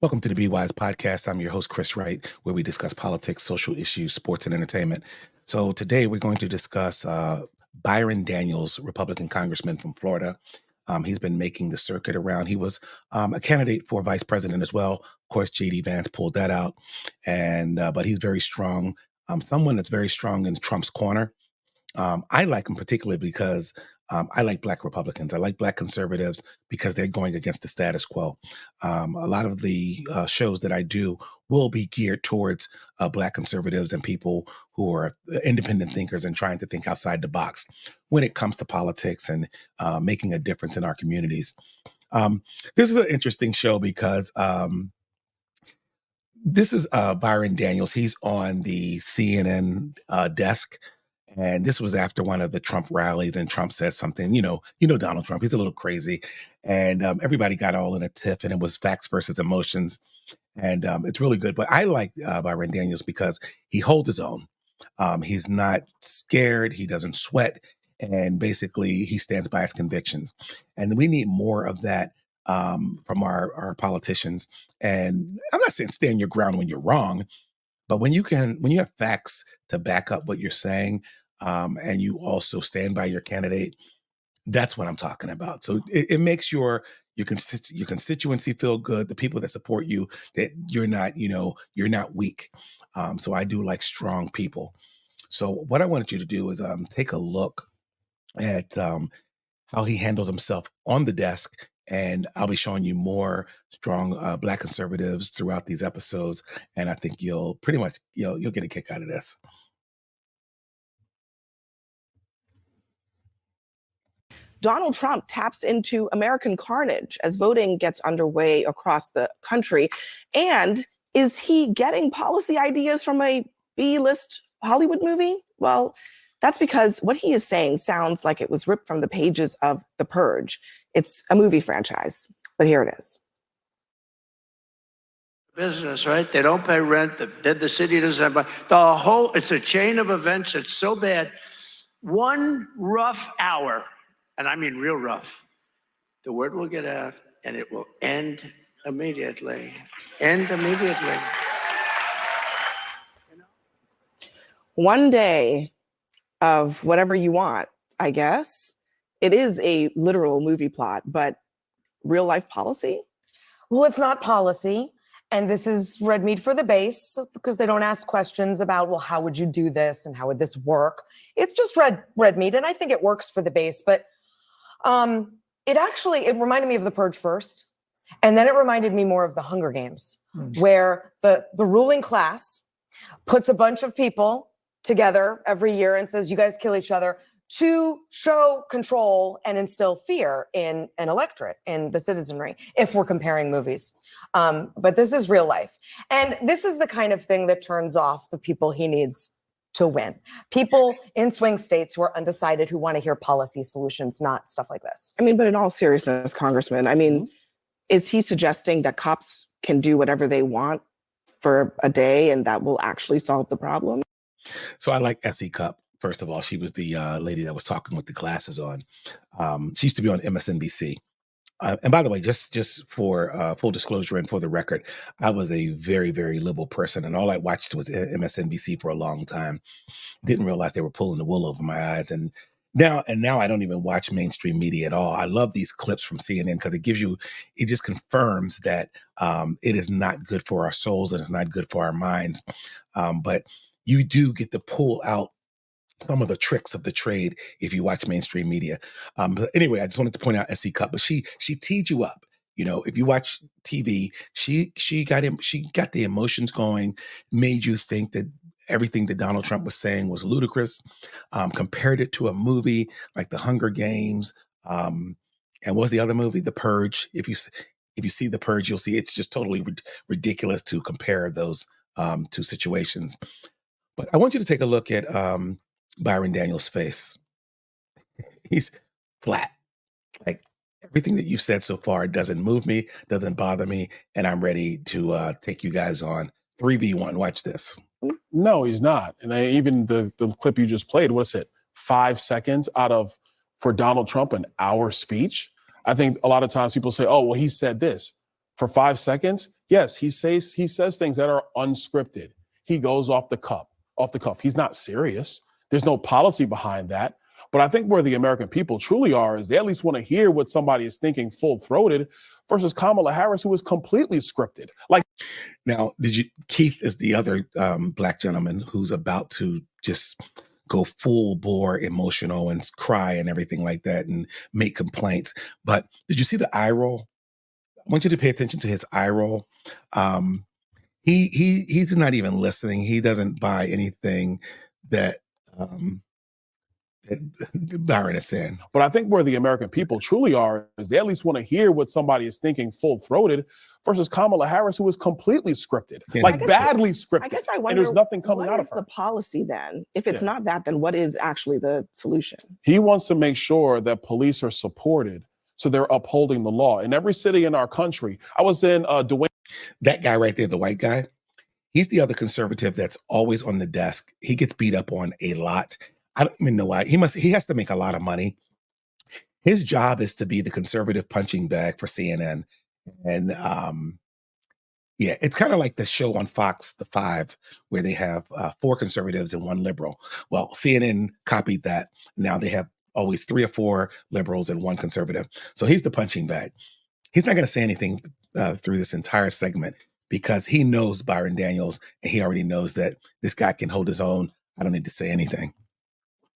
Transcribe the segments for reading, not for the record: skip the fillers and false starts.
Welcome to the Be Wise podcast. I'm your host, Chris Wright, where we discuss politics, social issues, sports, and entertainment. So today we're going to discuss Byron Donalds, Republican congressman from Florida. He's been making the circuit around. He was a candidate for vice president as well. Of course, J.D. Vance pulled that out, but he's very strong. Someone that's very strong in Trump's corner. I like him particularly because I like Black Republicans. I like Black conservatives because they're going against the status quo. A lot of the shows that I do will be geared towards Black conservatives and people who are independent thinkers and trying to think outside the box when it comes to politics and making a difference in our communities. This is an interesting show because this is Byron Donalds. He's on the CNN desk. And this was after one of the Trump rallies, and Trump said something, Donald Trump, he's a little crazy. And everybody got all in a tiff, and it was facts versus emotions. And it's really good. But I like Byron Donalds because he holds his own. He's not scared. He doesn't sweat. And basically, he stands by his convictions. And we need more of that from our politicians. And I'm not saying stand your ground when you're wrong, but when you have facts to back up what you're saying, and you also stand by your candidate, that's what I'm talking about. So it makes your constituency feel good. The people that support you, that you're not weak. So I do like strong people. So what I wanted you to do is take a look at how he handles himself on the desk. And I'll be showing you more strong Black conservatives throughout these episodes. And I think you'll pretty much, you'll get a kick out of this. Donald Trump taps into American carnage as voting gets underway across the country. And is he getting policy ideas from a B-list Hollywood movie? Well, that's because what he is saying sounds like it was ripped from the pages of The Purge. It's a movie franchise, but here it is. Business, right? They don't pay rent. The city doesn't have it's a chain of events. It's so bad. One rough hour, and I mean real rough, the word will get out and it will end immediately. End immediately. One day of whatever you want, I guess. It is a literal movie plot, but real life policy? Well, it's not policy. And this is red meat for the base because they don't ask questions about, well, how would you do this and how would this work? It's just red meat. And I think it works for the base. But it reminded me of The Purge first. And then it reminded me more of The Hunger Games, where the ruling class puts a bunch of people together every year and says, you guys kill each other, to show control and instill fear in an electorate, in the citizenry, if we're comparing movies. But this is real life. And this is the kind of thing that turns off the people he needs to win. People in swing states who are undecided, who want to hear policy solutions, not stuff like this. I mean, but in all seriousness, Congressman, is he suggesting that cops can do whatever they want for a day and that will actually solve the problem? So I like S.E. Cupp. First of all, she was the lady that was talking with the glasses on. She used to be on MSNBC. And by the way, just for full disclosure and for the record, I was a very, very liberal person. And all I watched was MSNBC for a long time. Didn't realize they were pulling the wool over my eyes. And now I don't even watch mainstream media at all. I love these clips from CNN because it just confirms that it is not good for our souls and it's not good for our minds. But you do get to pull out some of the tricks of the trade if you watch mainstream media. But anyway, I just wanted to point out S.E. Cupp, but she teed you up. If you watch TV, she got the emotions going, made you think that everything that Donald Trump was saying was ludicrous, compared it to a movie like The Hunger Games, and what was the other movie? The Purge. If you see The Purge, you'll see it's just totally ridiculous to compare those two situations. But I want you to take a look at Byron Donalds' face. He's flat. Like everything that you've said so far doesn't move me, doesn't bother me, and I'm ready to take you guys on 3v1. Watch this. No, he's not. And even the clip you just played, what's it? 5 seconds for Donald Trump, an hour speech. I think a lot of times people say, oh, well, he said this. For 5 seconds, Yes, he says things that are unscripted. He goes off the cuff. He's not serious. There's no policy behind that. But I think where the American people truly are is they at least want to hear what somebody is thinking full-throated versus Kamala Harris, who is completely scripted. Like, now, Keith is the other black gentleman who's about to just go full bore emotional and cry and everything like that and make complaints. But did you see the eye roll? I want you to pay attention to his eye roll. He's not even listening. He doesn't buy anything that that Byron is saying. But I think where the American people truly are is they at least want to hear what somebody is thinking full-throated versus Kamala Harris, who is completely scripted, badly scripted. I guess I wonder, and there's nothing coming out of her. What is the policy then? If it's not that, then what is actually the solution? He wants to make sure that police are supported, so they're upholding the law. In every city in our country, I was in Dwayne. That guy right there, the white guy, he's the other conservative that's always on the desk. He gets beat up on a lot. I don't even know why. He has to make a lot of money. His job is to be the conservative punching bag for CNN. And it's kind of like the show on Fox, The Five, where they have 4 conservatives and 1 liberal. Well, CNN copied that. Now they have always 3 or 4 liberals and 1 conservative. So he's the punching bag. He's not going to say anything through this entire segment because he knows Byron Daniels and he already knows that this guy can hold his own. I don't need to say anything.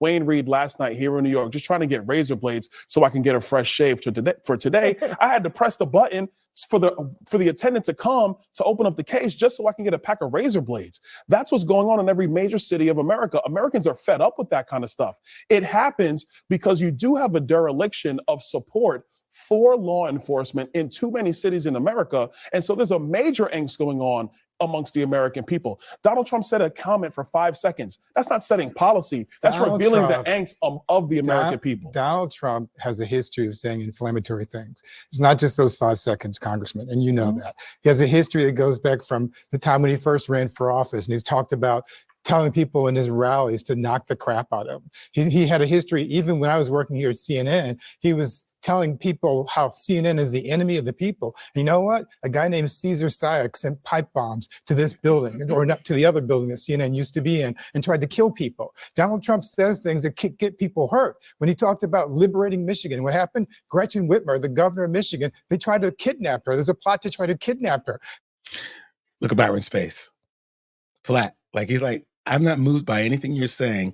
Wayne Reed last night here in New York, just trying to get razor blades so I can get a fresh shave for today. I had to press the button for the attendant to come to open up the case just so I can get a pack of razor blades. That's what's going on in every major city of America. Americans are fed up with that kind of stuff. It happens because you do have a dereliction of support for law enforcement in too many cities in America. And so there's a major angst going on amongst the American people. Donald Trump said a comment for 5 seconds. That's not setting policy. That's revealing the angst of the American people. Donald Trump has a history of saying inflammatory things. It's not just those 5 seconds, Congressman, and you know that. He has a history that goes back from the time when he first ran for office, and he's talked about telling people in his rallies to knock the crap out of him. He had a history, even when I was working here at CNN, he was telling people how CNN is the enemy of the people. And you know what? A guy named Caesar Sayak sent pipe bombs to this building, or not to the other building that CNN used to be in, and tried to kill people. Donald Trump says things that get people hurt. When he talked about liberating Michigan, what happened? Gretchen Whitmer, the governor of Michigan, they tried to kidnap her. There's a plot to try to kidnap her. Look at Byron's face. Flat. Like he's like, I'm not moved by anything you're saying.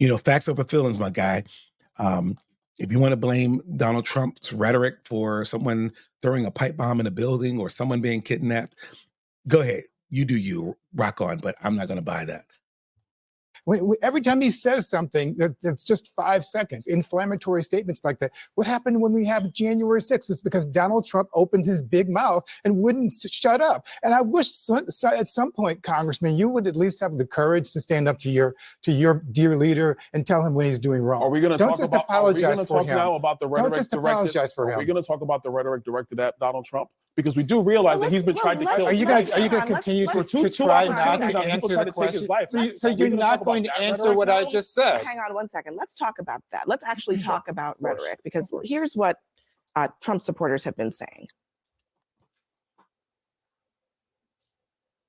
You know, facts over feelings, my guy. If you want to blame Donald Trump's rhetoric for someone throwing a pipe bomb in a building or someone being kidnapped, go ahead. You do you, rock on, but I'm not going to buy that. Every time he says something that's just 5 seconds, inflammatory statements like that. What happened when we have January 6th? It's because Donald Trump opened his big mouth and wouldn't shut up. And I wish at some point, Congressman, you would at least have the courage to stand up to your dear leader and tell him when he's doing wrong. Are we going to talk just apologize for him? Now about the rhetoric? Don't just apologize for him. Are we going to talk about the rhetoric directed at Donald Trump? Because we do realize that he's been trying to kill. Are you going to continue to try not to answer the question? So you're not going to answer what I just said. Hang on one second. Let's talk about that. Let's actually talk about rhetoric, because here's what Trump supporters have been saying.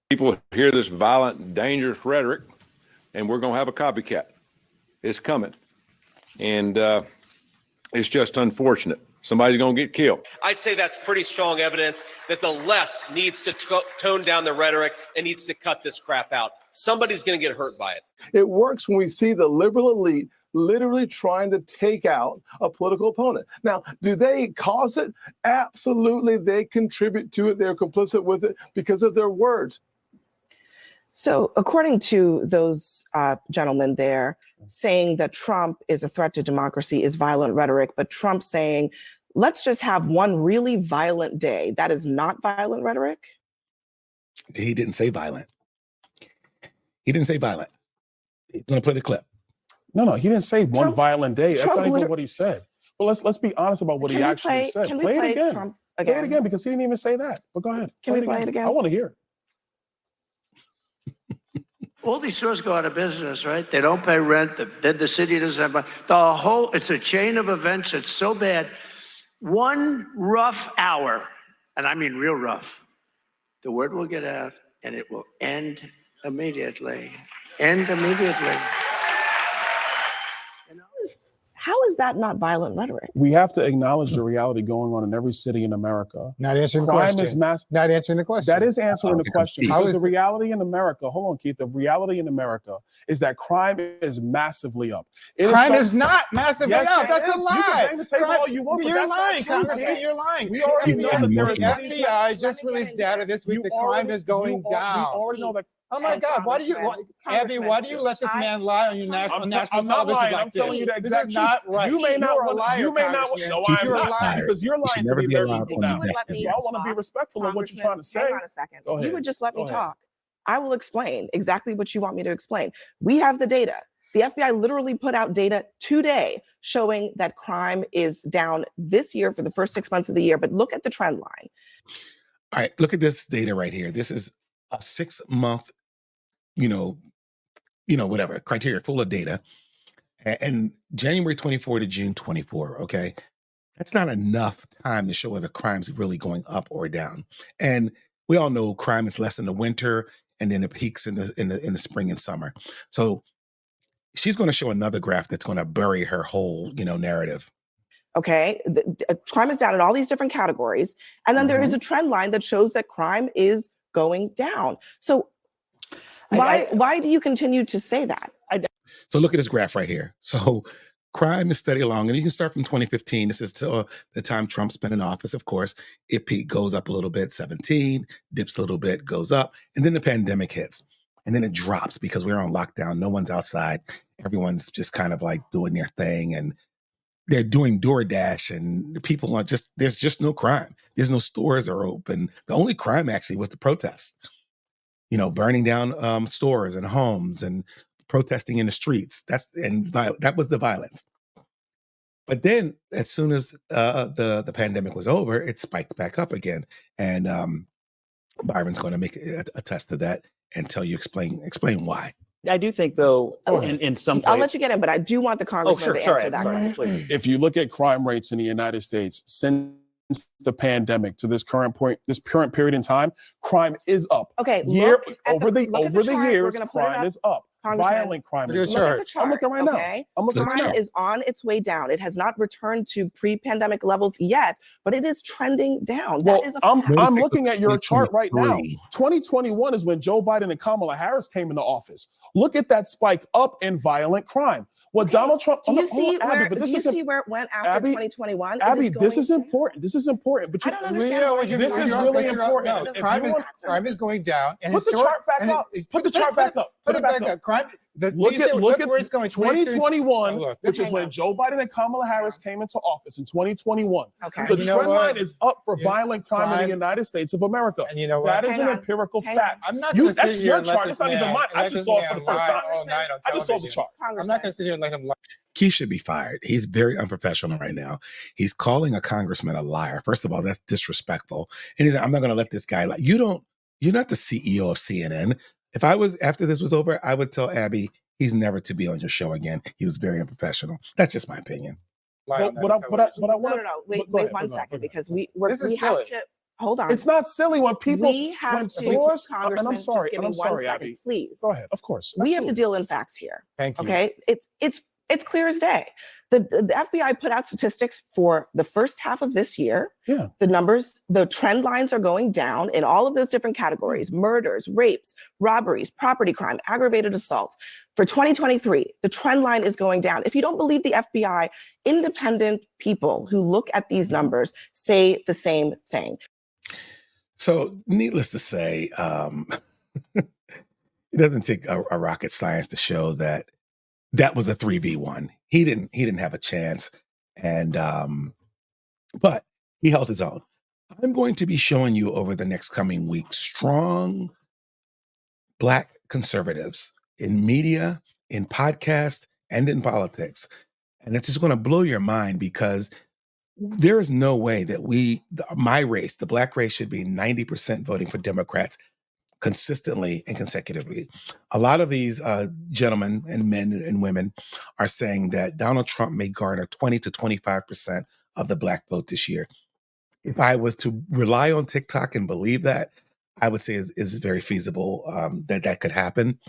People hear this violent, dangerous rhetoric, and we're going to have a copycat. It's coming. And it's just unfortunate. Somebody's going to get killed. I'd say that's pretty strong evidence that the left needs to tone down the rhetoric and needs to cut this crap out. Somebody's going to get hurt by it. It works when we see the liberal elite literally trying to take out a political opponent. Now, do they cause it? Absolutely. They contribute to it. They're complicit with it because of their words. So according to those gentlemen there, saying that Trump is a threat to democracy is violent rhetoric, but Trump saying, let's just have one really violent day, that is not violent rhetoric? He didn't say violent. He didn't say violent. He's going to play the clip. No, he didn't say one violent day. That's not even what he said. Well, let's be honest about what he actually said. Play it again. Trump again. Play it again, because he didn't even say that. But go ahead. Can we play it again? I want to hear. All these stores go out of business, right? They don't pay rent. The city doesn't have money. It's a chain of events that's so bad. One rough hour, and I mean real rough, The word will get out and it will end immediately. End immediately. How is that not violent rhetoric? We have to acknowledge the reality going on in every city in America. Not answering the Crime question. is mass. Not answering the question. That is answering the question. How Because is the reality in America, hold on, Keith, the reality in America is that crime is massively up. Crime is not massively Yes, up. it That's is. a You lie. can bang the table Crime- all you want, but You're that's not lying, true, Congressman. Keith. You're lying. We already know that there The are cities that- FBI just released data this week that crime is going down. We already know that. Oh my God! Why do you, Abby? Why do you let this man lie on your national I'm national not television lying. like I'm telling this? you the This exact is not truth. right. You may not You're a want. liar, You may not. Congressman. No, You're I'm a not. liar. Because you're You should lying to never the be American allowed people on now. the desk. And so I want to be respectful of what you're trying to say. Hang on a second. Go You ahead. would just let me Go ahead. talk. I will explain exactly what you want me to explain. We have the data. The FBI literally put out data today showing that crime is down this year for the first 6 months of the year. But look at the trend line. All right, look at this data right here. This is a 6-month, whatever criteria full of data, and January 24 to June 24. Okay, that's not enough time to show whether crime's really going up or down. And we all know crime is less in the winter, and then it peaks in the spring and summer. So she's going to show another graph that's going to bury her whole narrative. Okay, crime is down in all these different categories, and then there is a trend line that shows that crime is going down. So why do you continue to say that? So look at this graph right here. So crime is steady along, and you can start from 2015. This is till the time Trump's been in office, of course. It goes up a little bit, 17, dips a little bit, goes up, and then the pandemic hits. And then it drops because we're on lockdown. No one's outside. Everyone's just kind of like doing their thing, and they're doing DoorDash, and the people are there's just no crime. There's no stores are open. The only crime actually was the protests, burning down stores and homes and protesting in the streets. That was the violence. But then as soon as the pandemic was over, it spiked back up again. And Byron's going to make a test to that and explain why. I do think, though, in some I'll place. let you get in, but I do want the congressman to answer that question. Please. If you look at crime rates in the United States since the pandemic to this current period in time, crime is up. Okay, over the years, crime is up. Violent crime is Look up. at the chart. I'm looking right now. Okay? I'm looking right now. Crime is on its way down. It has not returned to pre-pandemic levels yet, but it is trending down. Well, that is a I'm fact. looking at your chart right now. 2021 is when Joe Biden and Kamala Harris came into office. Look at that spike up in violent crime. Well, Donald Trump. Do you see where it went after 2021? Abby, this is important. This is important. But I don't understand. This is really important. No, crime is going down. And put the chart back up. Put the chart back up. Put it back up. Crime. Look at where it's going. 2021, which is when Joe Biden and Kamala Harris came into office in 2021. Okay. The trend line is up for violent crime in the United States of America. And you know what? That is an empirical fact. I'm not going to sit That's here your and let chart. this It's not even man- mine. I let just this saw it man for the first lie time. all night on I just saw the television. chart. I'm not going to sit here and let him lie. Keith should be fired. He's very unprofessional right now. He's calling a congressman a liar. First of all, that's disrespectful. And he's like, I'm not going to let this guy lie. You're not the CEO of CNN. If I was, after this was over, I would tell Abby he's never to be on your show again. He was very unprofessional. That's just my opinion. But I want to. No. Wait 1 second, because we have to. Hold on. It's not silly when people. We have to. Congressman, and I'm sorry. just give me I'm sorry, 1 second, Abby. please. Go ahead. Of course. We have to deal in facts here. Thank you. Okay, it's clear as day. The FBI put out statistics for the first half of this year. Yeah. The trend lines are going down in all of those different categories: murders, rapes, robberies, property crime, aggravated assault. For 2023, the trend line is going down. If you don't believe the FBI, independent people who look at these numbers say the same thing. So, needless to say, it doesn't take a rocket science to show that was a 3v1. He didn't have a chance, and but he held his own. I'm going to be showing you over the next coming week strong Black conservatives in media, in podcast, and in politics, and it's just going to blow your mind because there is no way that my race, the Black race, should be 90% voting for Democrats consistently and consecutively. A lot of these gentlemen and men and women are saying that Donald Trump may garner 20 to 25% of the Black vote this year. If I was to rely on TikTok and believe that, I would say is very feasible that could happen.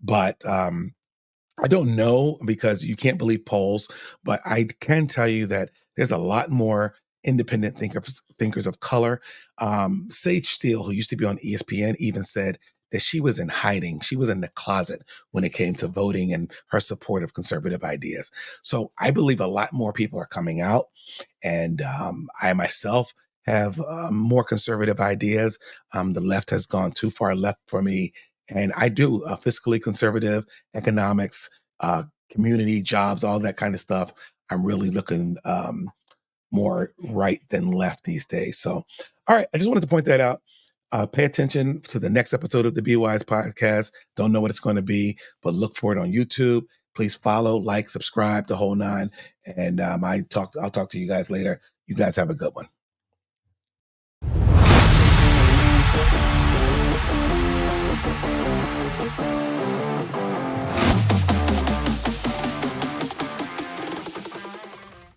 But I don't know because you can't believe polls, but I can tell you that there's a lot more independent thinkers of color. Sage Steele, who used to be on ESPN, even said that she was in hiding. She was in the closet when it came to voting and her support of conservative ideas. So I believe a lot more people are coming out. And I myself have more conservative ideas. The left has gone too far left for me. And I do fiscally conservative economics, community, jobs, all that kind of stuff. I'm really looking more right than left these days. So, all right, I just wanted to point that out. Pay attention to the next episode of the Be Wise podcast. Don't know what it's going to be, but look for it on YouTube. Please follow, like, subscribe, the whole nine. And I'll talk to you guys later. You guys have a good one.